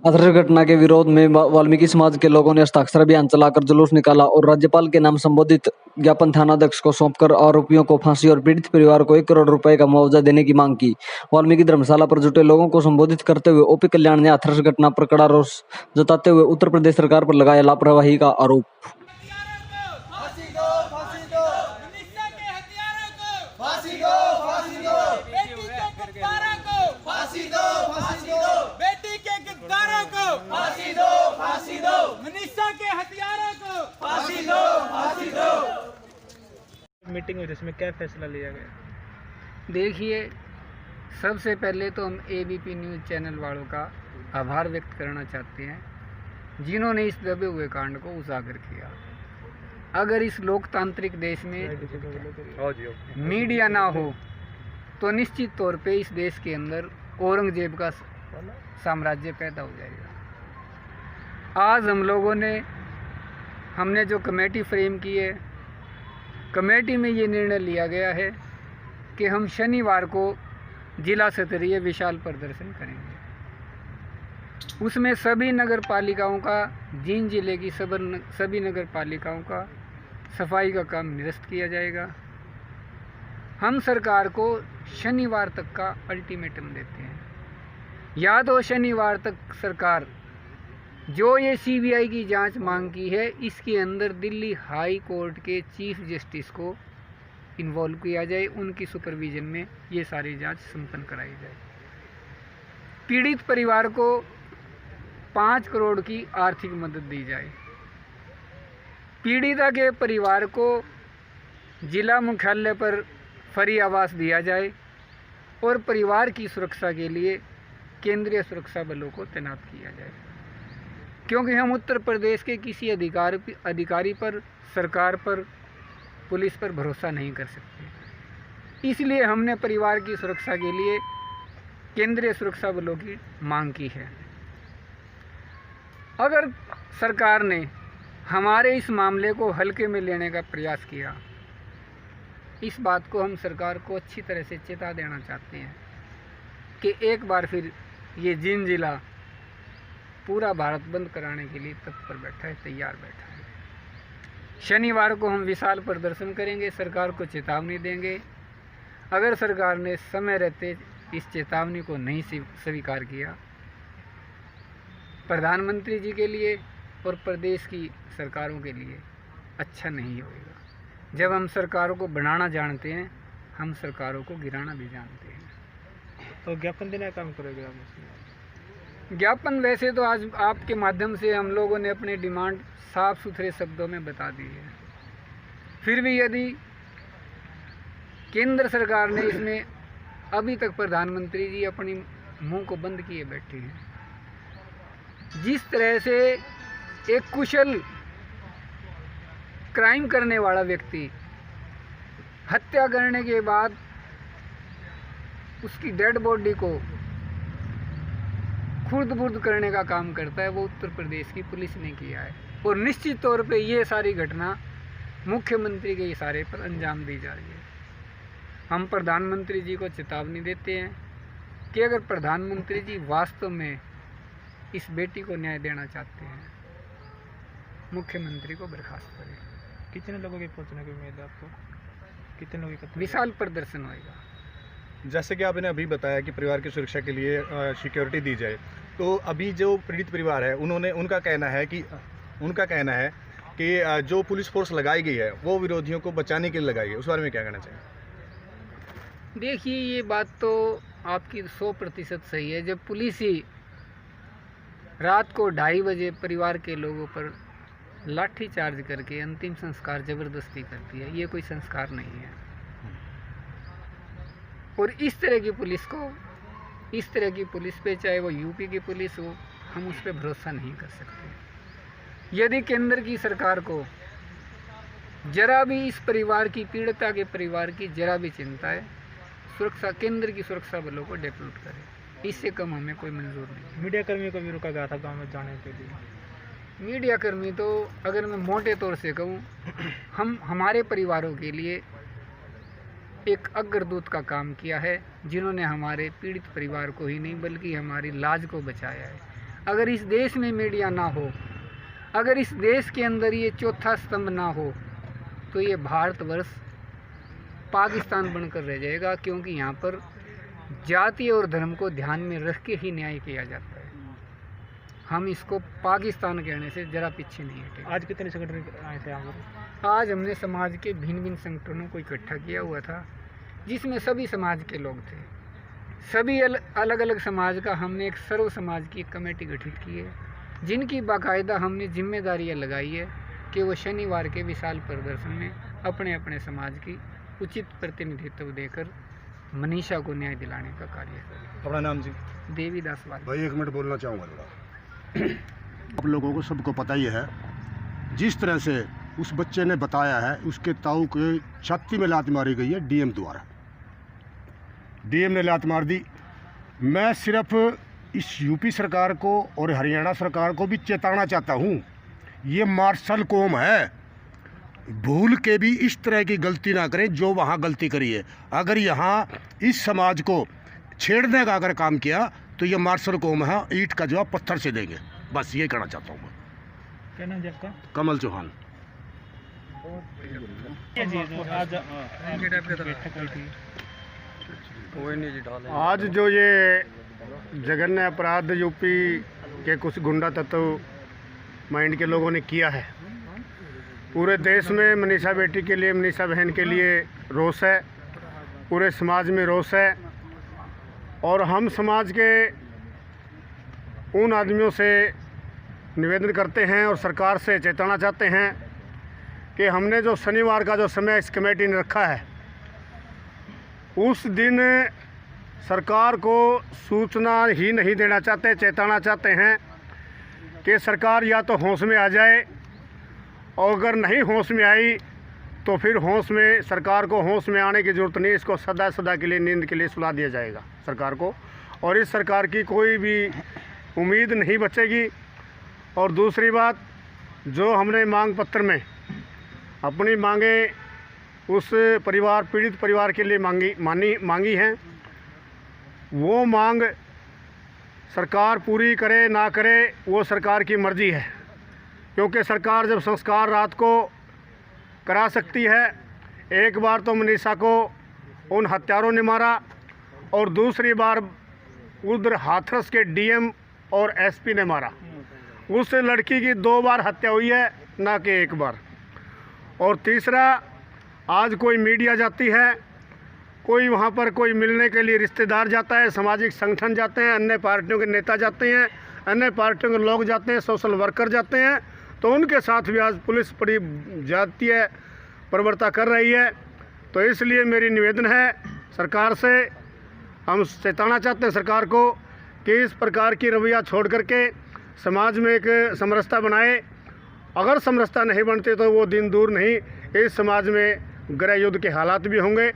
हथरस घटना के विरोध में वाल्मीकि समाज के लोगों ने हस्ताक्षर अभियान चलाकर जुलूस निकाला और राज्यपाल के नाम संबोधित ज्ञापन थानाध्यक्ष को सौंपकर आरोपियों को फांसी और पीड़ित परिवार को 1 करोड़ रुपए का मुआवजा देने की मांग की। वाल्मीकि धर्मशाला पर जुटे लोगों को संबोधित करते हुए ओपी कल्याण ने हथरस घटना पर कड़ा रोष जताते हुए उत्तर प्रदेश सरकार पर लगाया लापरवाही का आरोप। मीटिंग हुई जिसमें क्या फैसला लिया गया? देखिए, सबसे पहले तो हम एबीपी न्यूज़ चैनल वालों का आभार व्यक्त करना चाहते हैं जिन्होंने इस दबे हुए कांड को उजागर किया। अगर इस लोकतांत्रिक देश में मीडिया ना हो तो निश्चित तौर पे इस देश के अंदर औरंगजेब का साम्राज्य पैदा हो जाएगा। आज हम लोगों ने हमने जो कमेटी फ्रेम की है, कमेटी में ये निर्णय लिया गया है कि हम शनिवार को जिला स्तरीय विशाल प्रदर्शन करेंगे। उसमें सभी नगर पालिकाओं का, जींद जिले की सभी नगर पालिकाओं का सफाई का काम निरस्त किया जाएगा। हम सरकार को शनिवार तक का अल्टीमेटम देते हैं, या तो शनिवार तक सरकार जो ये सीबीआई की जांच मांग की है, इसके अंदर दिल्ली हाई कोर्ट के चीफ जस्टिस को इन्वॉल्व किया जाए, उनकी सुपरविजन में ये सारी जांच संपन्न कराई जाए। पीड़ित परिवार को 5 करोड़ की आर्थिक मदद दी जाए। पीड़िता के परिवार को जिला मुख्यालय पर फ्री आवास दिया जाए और परिवार की सुरक्षा के लिए केंद्रीय सुरक्षा बलों को तैनात किया जाए, क्योंकि हम उत्तर प्रदेश के किसी अधिकारी पर, सरकार पर, पुलिस पर भरोसा नहीं कर सकते। इसलिए हमने परिवार की सुरक्षा के लिए केंद्रीय सुरक्षा बलों की मांग की है। अगर सरकार ने हमारे इस मामले को हल्के में लेने का प्रयास किया, इस बात को हम सरकार को अच्छी तरह से चेता देना चाहते हैं कि एक बार फिर ये जींद जिला पूरा भारत बंद कराने के लिए तत्पर बैठा है, तैयार बैठा है। शनिवार को हम विशाल प्रदर्शन करेंगे, सरकार को चेतावनी देंगे। अगर सरकार ने समय रहते इस चेतावनी को नहीं स्वीकार किया, प्रधानमंत्री जी के लिए और प्रदेश की सरकारों के लिए अच्छा नहीं होगा। जब हम सरकारों को बनाना जानते हैं, हम सरकारों को गिराना भी जानते हैं। तो ज्ञापन देने का काम करोगे आप? ज्ञापन वैसे तो आज आपके माध्यम से हम लोगों ने अपनी डिमांड साफ सुथरे शब्दों में बता दी है। फिर भी यदि केंद्र सरकार ने इसमें अभी तक प्रधानमंत्री जी अपनी मुंह को बंद किए बैठे हैं, जिस तरह से एक कुशल क्राइम करने वाला व्यक्ति हत्या करने के बाद उसकी डेड बॉडी को खुर्द-बुर्द करने का काम करता है, वो उत्तर प्रदेश की पुलिस ने किया है। और निश्चित तौर पे ये सारी घटना मुख्यमंत्री के इशारे पर अंजाम दी जा रही है। हम प्रधानमंत्री जी को चेतावनी देते हैं कि अगर प्रधानमंत्री जी वास्तव में इस बेटी को न्याय देना चाहते हैं, मुख्यमंत्री को बर्खास्त करें। कितने लोगों के पहुंचने की उम्मीद है आपको? कितने लोगों का? विशाल प्रदर्शन होएगा। जैसे कि आपने अभी बताया कि परिवार की सुरक्षा के लिए सिक्योरिटी दी जाए, तो अभी जो पीड़ित परिवार है उनका कहना है कि जो पुलिस फोर्स लगाई गई है वो विरोधियों को बचाने के लिए लगाई है। उस बारे में क्या कहना चाहिए? देखिए, ये बात तो आपकी 100% सही है। जब पुलिस ही रात को 2:30 बजे परिवार के लोगों पर लाठी चार्ज करके अंतिम संस्कार ज़बरदस्ती करती है, ये कोई संस्कार नहीं है। और इस तरह की पुलिस पे, चाहे वो यूपी की पुलिस हो, हम उस पर भरोसा नहीं कर सकते। यदि केंद्र की सरकार को जरा भी इस परिवार की, पीड़िता के परिवार की जरा भी चिंता है, केंद्र की सुरक्षा बलों को डिप्लॉय करे। इससे कम हमें कोई मंजूर नहीं। मीडिया कर्मियों को भी रोका गया था गाँव में जाने के लिए। मीडिया कर्मी तो, अगर मैं मोटे तौर से कहूँ, हम हमारे परिवारों के लिए एक अग्रदूत का काम किया है, जिन्होंने हमारे पीड़ित परिवार को ही नहीं बल्कि हमारी लाज को बचाया है। अगर इस देश में मीडिया ना हो, अगर इस देश के अंदर ये चौथा स्तंभ ना हो, तो ये भारतवर्ष पाकिस्तान बनकर रह जाएगा, क्योंकि यहाँ पर जाति और धर्म को ध्यान में रख के ही न्याय किया जाता है। हम इसको पाकिस्तान कहने से जरा पीछे नहीं हटे। आज कितने संगठन आए थे आप? आज हमने समाज के भिन्न भिन्न संगठनों को इकट्ठा किया हुआ था, जिसमें सभी समाज के लोग थे। सभी अलग अलग समाज का हमने एक सर्व समाज की कमेटी गठित की है, जिनकी बाकायदा हमने जिम्मेदारियां लगाई है कि वो शनिवार के विशाल प्रदर्शन में अपने अपने समाज की उचित प्रतिनिधित्व देकर मनीषा को न्याय दिलाने का कार्य करें। अपना नाम जी? देवीदास वाली। भाई 1 मिनट बोलना चाहूँगा थोड़ा। आप लोगों को सबको पता ही है, जिस तरह से उस बच्चे ने बताया है, उसके ताऊ के छाती में लात मारी गई है डीएम द्वारा। डीएम ने लात मार दी। मैं सिर्फ इस यूपी सरकार को और हरियाणा सरकार को भी चेताना चाहता हूँ, ये मार्शल कौम है, भूल के भी इस तरह की गलती ना करें जो वहाँ गलती करी है। अगर यहाँ इस समाज को छेड़ने का अगर काम किया तो ये मार्शल कौम है, ईंट का जवाब पत्थर से देंगे। बस ये कहना चाहता हूँ मैं। क्या नाम है आपका? कमल चौहान। आज जो ये जघन्य अपराध यूपी के कुछ गुंडा तत्व माइंड के लोगों ने किया है, पूरे देश में मनीषा बेटी के लिए, मनीषा बहन के लिए रोष है, पूरे समाज में रोष है। और हम समाज के उन आदमियों से निवेदन करते हैं और सरकार से चेताना चाहते हैं कि हमने जो शनिवार का जो समय इस कमेटी ने रखा है, उस दिन सरकार को सूचना ही नहीं देना चाहते, चेताना चाहते हैं कि सरकार या तो होश में आ जाए, और अगर नहीं होश में आई तो फिर होश में, सरकार को होश में आने की ज़रूरत नहीं, इसको सदा सदा के लिए नींद के लिए सुला दिया जाएगा सरकार को, और इस सरकार की कोई भी उम्मीद नहीं बचेगी। और दूसरी बात, जो हमने मांग पत्र में अपनी मांगे उस परिवार, पीड़ित परिवार के लिए मांगी हैं, वो मांग सरकार पूरी करे ना करे वो सरकार की मर्ज़ी है, क्योंकि सरकार जब संस्कार रात को करा सकती है, एक बार तो मनीषा को उन हत्यारों ने मारा और दूसरी बार उधर हाथरस के डीएम और एसपी ने मारा। उस लड़की की 2 बार हत्या हुई है, ना कि 1 बार। और तीसरा, आज कोई मीडिया जाती है, कोई वहाँ पर कोई मिलने के लिए रिश्तेदार जाता है, सामाजिक संगठन जाते हैं, अन्य पार्टियों के नेता जाते हैं, अन्य पार्टियों के लोग जाते हैं, सोशल वर्कर जाते हैं, तो उनके साथ भी आज पुलिस बड़ी जातीय प्रवृत्ति कर रही है। तो इसलिए मेरी निवेदन है सरकार से, हम चेताना चाहते हैं सरकार को कि इस प्रकार की रवैया छोड़ करके समाज में एक समरसता बनाए। अगर समरसता नहीं बनती तो वो दिन दूर नहीं, इस समाज में गृह युद्ध के हालात भी होंगे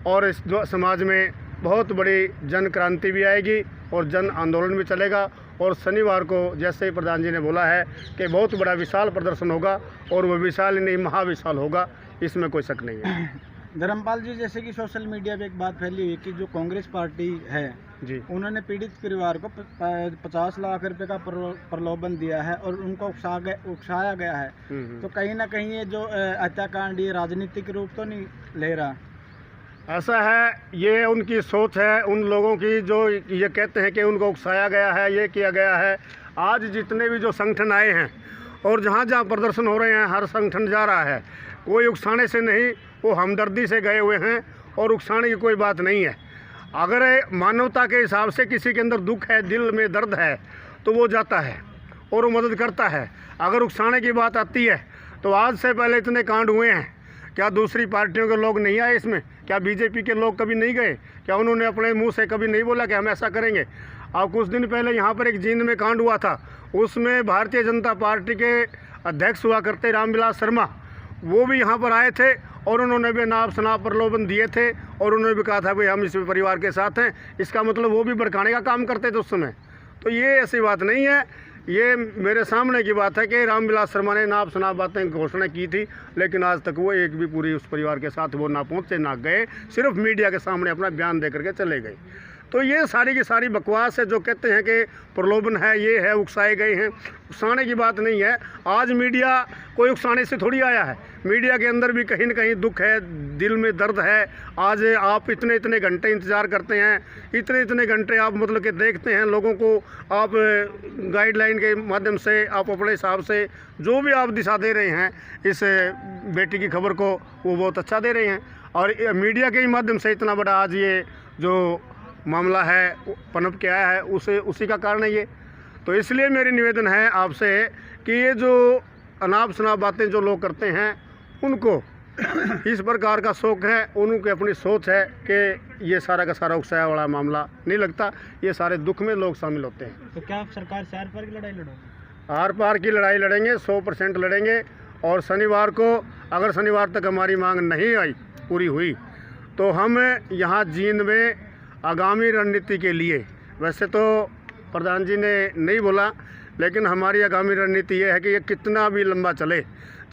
और इस समाज में बहुत बड़ी जन क्रांति भी आएगी और जन आंदोलन भी चलेगा। और शनिवार को जैसे ही प्रधान जी ने बोला है कि बहुत बड़ा विशाल प्रदर्शन होगा, और वो विशाल नहीं महाविशाल होगा, इसमें कोई शक नहीं है। धर्मपाल जी, जैसे कि सोशल मीडिया पे एक बात फैली हुई कि जो कांग्रेस पार्टी है जी, उन्होंने पीड़ित परिवार को 50 लाख रुपए का प्रलोभन दिया है और उनको उकसाया गया है, तो कहीं ना कहीं ये जो हत्याकांड ये राजनीतिक रूप तो नहीं ले रहा? ऐसा है, ये उनकी सोच है उन लोगों की जो ये कहते हैं कि उनको उकसाया गया है, ये किया गया है। आज जितने भी जो संगठन आए हैं और जहाँ जहाँ प्रदर्शन हो रहे हैं, हर संगठन जा रहा है, कोई उकसाने से नहीं, वो हमदर्दी से गए हुए हैं और उकसाने की कोई बात नहीं है। अगर मानवता के हिसाब से किसी के अंदर दुख है, दिल में दर्द है, तो वो जाता है और वो मदद करता है। अगर उकसाने की बात आती है तो आज से पहले इतने कांड हुए हैं, क्या दूसरी पार्टियों के लोग नहीं आए इसमें? क्या बीजेपी के लोग कभी नहीं गए? क्या उन्होंने अपने मुंह से कभी नहीं बोला कि हम ऐसा करेंगे? अब कुछ दिन पहले यहाँ पर एक जींद में कांड हुआ था, उसमें भारतीय जनता पार्टी के अध्यक्ष हुआ करते रामविलास शर्मा, वो भी यहाँ पर आए थे और उन्होंने भी नाप शनाप प्रलोभन दिए थे और उन्होंने भी कहा था भाई हम इस परिवार के साथ हैं। इसका मतलब वो भी भड़काने का काम करते थे उस समय। तो ये ऐसी बात नहीं है, ये मेरे सामने की बात है कि रामविलास शर्मा ने नाप शनाप बातें घोषणा की थी, लेकिन आज तक वो एक भी पूरी उस परिवार के साथ वो ना पहुँचे ना गए, सिर्फ मीडिया के सामने अपना बयान दे करके चले गए। तो ये सारी की सारी बकवास है। जो कहते हैं कि प्रलोभन है, ये है, उकसाए गए हैं, उकसाने की बात नहीं है। आज मीडिया कोई उकसाने से थोड़ी आया है। मीडिया के अंदर भी कहीं न कहीं दुख है, दिल में दर्द है। आज आप इतने इतने घंटे इंतज़ार करते हैं, इतने इतने घंटे आप मतलब कि देखते हैं लोगों को, आप गाइडलाइन के माध्यम से, आप अपने हिसाब से जो भी आप दिशा दे रहे हैं इस बेटी की खबर को, वो बहुत अच्छा दे रहे हैं। और मीडिया के ही माध्यम से इतना बड़ा आज ये जो मामला है पनप के आया है, उसी का कारण है ये। तो इसलिए मेरी निवेदन है आपसे कि ये जो अनाप शनाप बातें जो लोग करते हैं, उनको इस प्रकार का शौक है, उनकी अपनी सोच है कि ये सारा का सारा उकसाया वाला मामला नहीं लगता। ये सारे दुख में लोग शामिल होते हैं। तो क्या आप सरकार से आर पार की लड़ाई लड़ोगे? आर पार की लड़ाई लड़ेंगे, 100% लड़ेंगे। और शनिवार को, अगर शनिवार तक हमारी मांग नहीं आई, पूरी हुई, तो हम यहाँ जींद में आगामी रणनीति के लिए, वैसे तो प्रधान जी ने नहीं बोला, लेकिन हमारी आगामी रणनीति ये है कि ये कितना भी लंबा चले,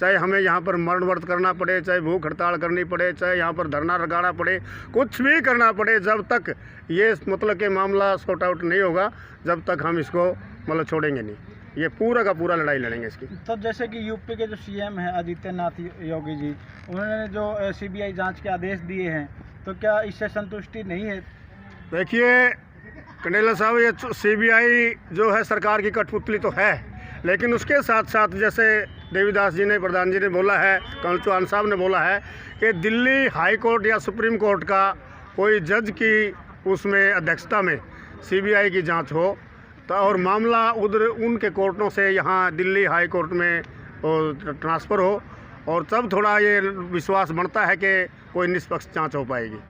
चाहे हमें यहाँ पर मरण व्रत करना पड़े, चाहे भूख हड़ताल करनी पड़े, चाहे यहाँ पर धरना लगाना पड़े, कुछ भी करना पड़े, जब तक ये मतलब के मामला सॉर्ट आउट नहीं होगा, जब तक हम इसको मतलब छोड़ेंगे नहीं। ये पूरा का पूरा लड़ाई लड़ेंगे इसकी। तो जैसे कि यूपी के जो सीएम हैं आदित्यनाथ योगी जी, उन्होंने जो सीबीआई जांच के आदेश दिए हैं, तो क्या इससे संतुष्टि नहीं है? देखिए कंडेला साहब, ये सीबीआई जो है सरकार की कठपुतली तो है, लेकिन उसके साथ साथ जैसे देवीदास जी ने, प्रधान जी ने बोला है, कर्नल चौहान साहब ने बोला है कि दिल्ली हाई कोर्ट या सुप्रीम कोर्ट का कोई जज की उसमें अध्यक्षता में सीबीआई की जांच हो, तो और मामला उधर उनके कोर्टों से यहाँ दिल्ली हाई कोर्ट में ट्रांसफ़र हो, और तब थोड़ा ये विश्वास बढ़ता है कि कोई निष्पक्ष जांच हो पाएगी।